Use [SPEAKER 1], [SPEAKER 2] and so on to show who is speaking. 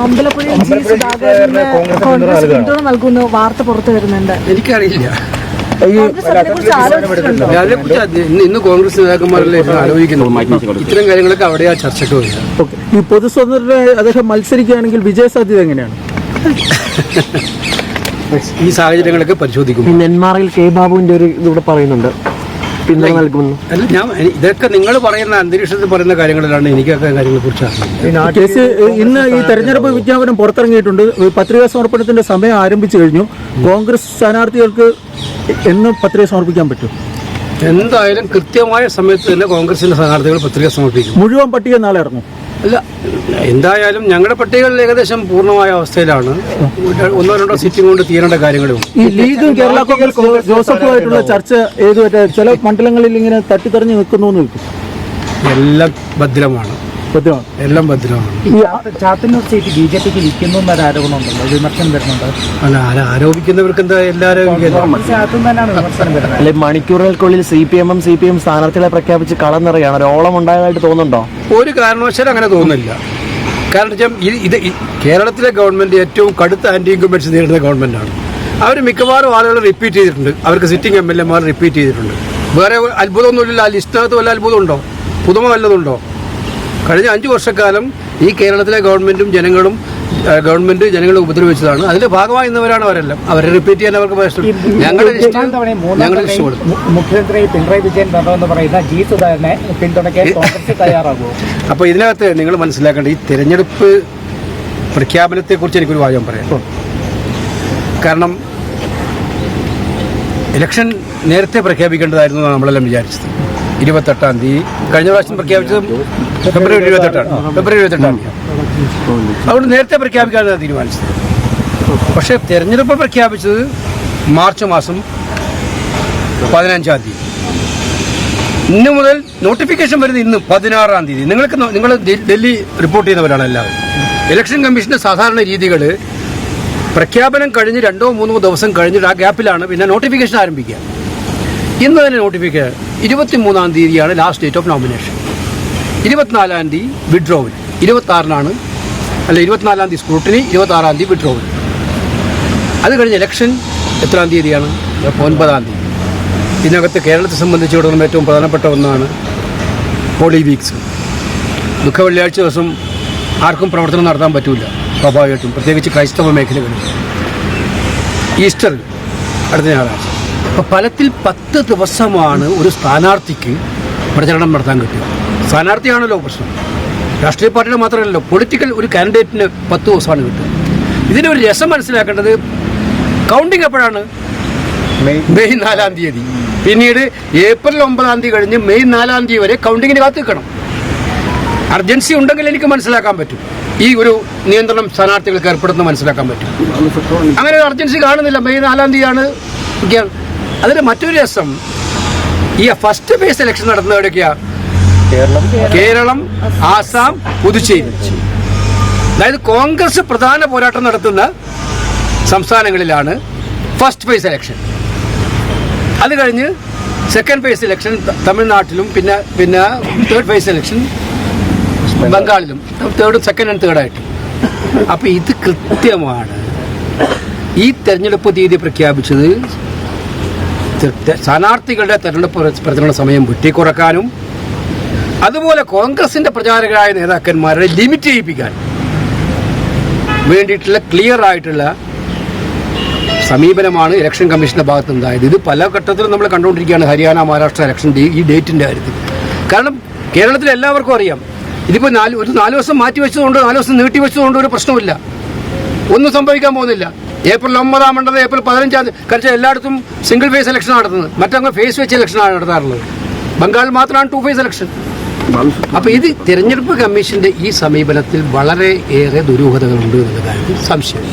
[SPEAKER 1] അമ്പലപ്പുഴയിൽ G സുധാകരന് കോൺഗ്രസ് പിന്തുണ നൽകുന്ന വാർത്ത പുറത്തു വരുന്നുണ്ട്.
[SPEAKER 2] എനിക്കറിയില്ല ഇന്ന് കോൺഗ്രസ് നേതാക്കന്മാരല്ലേ ആലോചിക്കുന്നു. ഇത്തരം കാര്യങ്ങളൊക്കെ അവിടെയാ ചർച്ചയ്ക്ക് വരുന്നത്.
[SPEAKER 3] ഈ പൊതുസ്വതന്ത്രരെ അദ്ദേഹം മത്സരിക്കുകയാണെങ്കിൽ വിജയ സാധ്യത എങ്ങനെയാണ്?
[SPEAKER 2] ഈ സാഹചര്യങ്ങളൊക്കെ പരിശോധിക്കും.
[SPEAKER 4] നെന്മാറയിൽ കെ ബാബുവിന്റെ ഒരു ഇതിവിടെ പറയുന്നുണ്ട്, പിന്തുണ നൽകുമെന്ന്.
[SPEAKER 2] അല്ല, ഇതൊക്കെ നിങ്ങൾ പറയുന്ന അന്തരീക്ഷത്തിൽ പറയുന്ന കാര്യങ്ങളിലാണ് എനിക്കൊക്കെ കാര്യങ്ങളെ കുറിച്ച് അറിയാം.
[SPEAKER 3] കേസ് ഇന്ന് ഈ തെരഞ്ഞെടുപ്പ് വിജ്ഞാപനം പുറത്തിറങ്ങിയിട്ടുണ്ട്. പത്രികാ സമർപ്പണത്തിന്റെ സമയം ആരംഭിച്ചു കഴിഞ്ഞു. കോൺഗ്രസ് സ്ഥാനാർത്ഥികൾക്ക് എന്ന് പത്രിക സമർപ്പിക്കാൻ പറ്റും?
[SPEAKER 2] എന്തായാലും കൃത്യമായ സമയത്ത് തന്നെ കോൺഗ്രസിന്റെ സ്ഥാനാർത്ഥികൾ പത്രിക സമർപ്പിക്കും.
[SPEAKER 3] മുഴുവൻ പട്ടിക നാളെ ഇറങ്ങും?
[SPEAKER 2] അല്ല, എന്തായാലും ഞങ്ങളുടെ പട്ടികകൾ ഏകദേശം പൂർണ്ണമായ അവസ്ഥയിലാണ്. ഒന്നോ രണ്ടോ സീറ്റും കൊണ്ട് തീരേണ്ട കാര്യങ്ങളും.
[SPEAKER 3] ഈ ലീഗും കേരള കോൺഗ്രസ് ജോസഫുമായിട്ടുള്ള ചർച്ച ഏതുവരെ? ചില മണ്ഡലങ്ങളിൽ ഇങ്ങനെ തട്ടിത്തെറിഞ്ഞ് നിൽക്കുന്നു.
[SPEAKER 2] എല്ലാം ഭദ്രമാണ്, എല്ലാം ഭദ്രമാണ്.
[SPEAKER 5] ചാത്തന്നൂർ സീറ്റ് ബിജെപിക്ക് ഇരിക്കുന്നു എന്നൊരു ആരോപണമുണ്ടല്ലോ, വിമർശനം വരുന്നുണ്ട്.
[SPEAKER 2] അല്ല, ആരോപിക്കുന്നവർക്ക് എന്താ എല്ലാവരും
[SPEAKER 4] അല്ലെ? മണിക്കൂറുകൾക്കുള്ളിൽ CPM സ്ഥാനാർത്ഥികളെ പ്രഖ്യാപിച്ച് കളം നിറയാണ്. ഒരു ഓളം ഉണ്ടായതായിട്ട് തോന്നുന്നുണ്ടോ?
[SPEAKER 2] ഒരു കാരണവശാലും അങ്ങനെ തോന്നുന്നില്ല. കാരണം ഇത് കേരളത്തിലെ ഗവൺമെന്റ് ഏറ്റവും കടുത്ത ആന്റി ഇൻകംബൻസി നേരിടുന്ന ഗവൺമെന്റാണ്. അവർ മിക്കവാറും ആളുകൾ റിപ്പീറ്റ് ചെയ്തിട്ടുണ്ട്. അവർക്ക് സിറ്റിംഗ് MLA റിപ്പീറ്റ് ചെയ്തിട്ടുണ്ട്. വേറെ അത്ഭുതമൊന്നുമില്ല. ആ ലിസ്റ്റിനകത്ത് വല്ല അത്ഭുതമുണ്ടോ? പുതുമ വല്ലതുണ്ടോ? കഴിഞ്ഞ 5 വർഷക്കാലം ഈ കേരളത്തിലെ ഗവൺമെന്റ് ജനങ്ങളെ ഉപദ്രവിച്ചതാണ്. അതിന്റെ ഭാഗമായി ഇന്നവരാണ് അവരെല്ലാം. അവരെ റിപ്പീറ്റ് ചെയ്യാൻ അവർക്ക്
[SPEAKER 5] മുഖ്യമന്ത്രി പിണറായി വിജയൻ എന്ന് പറയുന്ന ജി സുധാകരനെ പിന്തുണയ്ക്കാൻ കോൺഗ്രസ് തയ്യാറാകുമോ?
[SPEAKER 2] അപ്പൊ ഇതിനകത്ത് നിങ്ങൾ മനസ്സിലാക്കേണ്ട ഈ തെരഞ്ഞെടുപ്പ് പ്രഖ്യാപനത്തെ കുറിച്ച് എനിക്കൊരു വാചകം പറയാം. കാരണം ഇലക്ഷൻ നേരത്തെ പ്രഖ്യാപിക്കേണ്ടതായിരുന്നു നമ്മളെല്ലാം വിചാരിച്ചത്. 28-ാം തീയതി കഴിഞ്ഞ പ്രാവശ്യം പ്രഖ്യാപിച്ചത് ഫെബ്രുവരി 28-ാം തീയതി. അതുകൊണ്ട് നേരത്തെ പ്രഖ്യാപിക്കാനാണ് തീരുമാനിച്ചത്. പക്ഷെ തെരഞ്ഞെടുപ്പ് പ്രഖ്യാപിച്ചത് മാർച്ച് മാസം 15-ാം തീയതി. ഇന്ന് മുതൽ നോട്ടിഫിക്കേഷൻ വരുന്നത് ഇന്ന് 16-ാം തീയതി. നിങ്ങൾ ഡൽഹി റിപ്പോർട്ട് ചെയ്യുന്നവരാണ് എല്ലാവരും. ഇലക്ഷൻ കമ്മീഷന്റെ സാധാരണ രീതികൾ പ്രഖ്യാപനം കഴിഞ്ഞ് 2-3 ദിവസം കഴിഞ്ഞിട്ട് ആ ഗ്യാപ്പിലാണ് പിന്നെ നോട്ടിഫിക്കേഷൻ ആരംഭിക്കുക. ഇന്ന് തന്നെ നോട്ടിഫിക്കേഷൻ 23-ാം തീയതിയാണ് ലാസ്റ്റ് ഡേറ്റ് ഓഫ് നോമിനേഷൻ. 24-ാം തീയതി വിഡ്രോവൽ, 24-ാം തീയതി സ്ക്രൂട്ടിനി, 26-ാം തീയതി വിഡ്രോവൽ. അത് കഴിഞ്ഞ് ഇലക്ഷൻ എത്രാം തീയതിയാണ്? 9-ാം തീയതി. ഇതിനകത്ത് കേരളത്തെ സംബന്ധിച്ചിടത്തോളം ഏറ്റവും പ്രധാനപ്പെട്ട ഒന്നാണ് ഹോളി വീക്സ്. ദുഃഖവെള്ളിയാഴ്ച ദിവസം ആർക്കും പ്രവർത്തനം നടത്താൻ പറ്റില്ല സ്വാഭാവികമായിട്ടും, പ്രത്യേകിച്ച് ക്രൈസ്തവ മേഖലകളിൽ. ഈസ്റ്റർ അടുത്ത ഞായറാഴ്ച. അപ്പോൾ ഫലത്തിൽ 10 ദിവസമാണ് ഒരു സ്ഥാനാർത്ഥിക്ക് പ്രചരണം നടത്താൻ കിട്ടുക. സ്ഥാനാർത്ഥിയാണല്ലോ പ്രശ്നം. രാഷ്ട്രീയ പാർട്ടിയുടെ മാത്രമല്ലല്ലോ, പൊളിറ്റിക്കൽ ഒരു കാൻഡിഡേറ്റിന് 10 ദിവസമാണ് കിട്ടുക. ഇതിൻ്റെ ഒരു രസം മനസ്സിലാക്കേണ്ടത് കൗണ്ടിങ് എപ്പോഴാണ്? മെയ് 4-ാം തീയതി. പിന്നീട് ഏപ്രിൽ 9-ാം തീയതി കഴിഞ്ഞ് മെയ് 4-ാം തീയതി വരെ കൗണ്ടിങ്ങിന് കാത്തു നിൽക്കണം. അർജൻസി ഉണ്ടെങ്കിൽ എനിക്ക് മനസ്സിലാക്കാൻ പറ്റും. ഈ ഒരു നിയന്ത്രണം സ്ഥാനാർത്ഥികൾക്ക് ഏർപ്പെടുത്തുന്ന മനസ്സിലാക്കാൻ പറ്റും. അങ്ങനെ ഒരു അർജൻസി കാണുന്നില്ല. മെയ് 4-ാം തീയതിയാണ്. അതിന് മറ്റൊരു രസം, ഈ ഫസ്റ്റ് ഫേസ് ഇലക്ഷൻ നടത്തുന്നത് എവിടെയൊക്കെയാ? കേരളം, ആസാം, പുതുച്ചേരി. അതായത് കോൺഗ്രസ് പ്രധാന പോരാട്ടം നടത്തുന്ന സംസ്ഥാനങ്ങളിലാണ് ഫസ്റ്റ് ഫേസ് ഇലക്ഷൻ. അത് കഴിഞ്ഞ് സെക്കൻഡ് ഫേസ് ഇലക്ഷൻ തമിഴ്നാട്ടിലും പിന്നെ തേർഡ് ഫേസ് ഇലക്ഷൻ ബംഗാളിലും, സെക്കൻഡ് ആൻഡ് തേർഡായിട്ട്. അപ്പൊ ഇത് കൃത്യമാണ്. ഈ തെരഞ്ഞെടുപ്പ് തീയതി പ്രഖ്യാപിച്ചത് സ്ഥാനാർത്ഥികളുടെ തെരഞ്ഞെടുപ്പ് പ്രചരണ സമയം വെട്ടിക്കുറക്കാനും അതുപോലെ കോൺഗ്രസിന്റെ പ്രചാരകരായ നേതാക്കന്മാരെ ലിമിറ്റ് ചെയ്യിപ്പിക്കാൻ വേണ്ടിയിട്ടുള്ള ക്ലിയർ ആയിട്ടുള്ള സമീപനമാണ് ഇലക്ഷൻ കമ്മീഷന്റെ ഭാഗത്തുനിന്നുണ്ടായത്. ഇത് പല ഘട്ടത്തിലും നമ്മൾ കണ്ടുകൊണ്ടിരിക്കുകയാണ്. ഹരിയാന, മഹാരാഷ്ട്ര ഇലക്ഷൻ ഈ ഡേറ്റിന്റെ കാര്യത്തിൽ. കാരണം കേരളത്തിൽ എല്ലാവർക്കും അറിയാം, ഇതിപ്പോൾ 4 ദിവസം മാറ്റി വെച്ചതുകൊണ്ട് 4 ദിവസം നീട്ടി വെച്ചതുകൊണ്ട് ഒരു പ്രശ്നമില്ല, ഒന്നും സംഭവിക്കാൻ പോകുന്നില്ല. ഏപ്രിൽ 9-ാം വേണ്ടത് ഏപ്രിൽ 15-ാം തീയതി. കാരണം എല്ലായിടത്തും സിംഗിൾ ഫേസ് ഇലക്ഷൻ നടത്തുന്നത്, മറ്റങ്ങ് ഫേസ് വെച്ച് ഇലക്ഷനാണ് നടത്താറുള്ളത്. ബംഗാളിൽ മാത്രമാണ് 2 ഫേസ് ഇലക്ഷൻ. അപ്പൊ ഇത് തെരഞ്ഞെടുപ്പ് കമ്മീഷന്റെ ഈ സമീപനത്തിൽ വളരെ ഏറെ ദുരൂഹതകളുണ്ട് എന്നുള്ള കാര്യത്തിൽ സംശയം.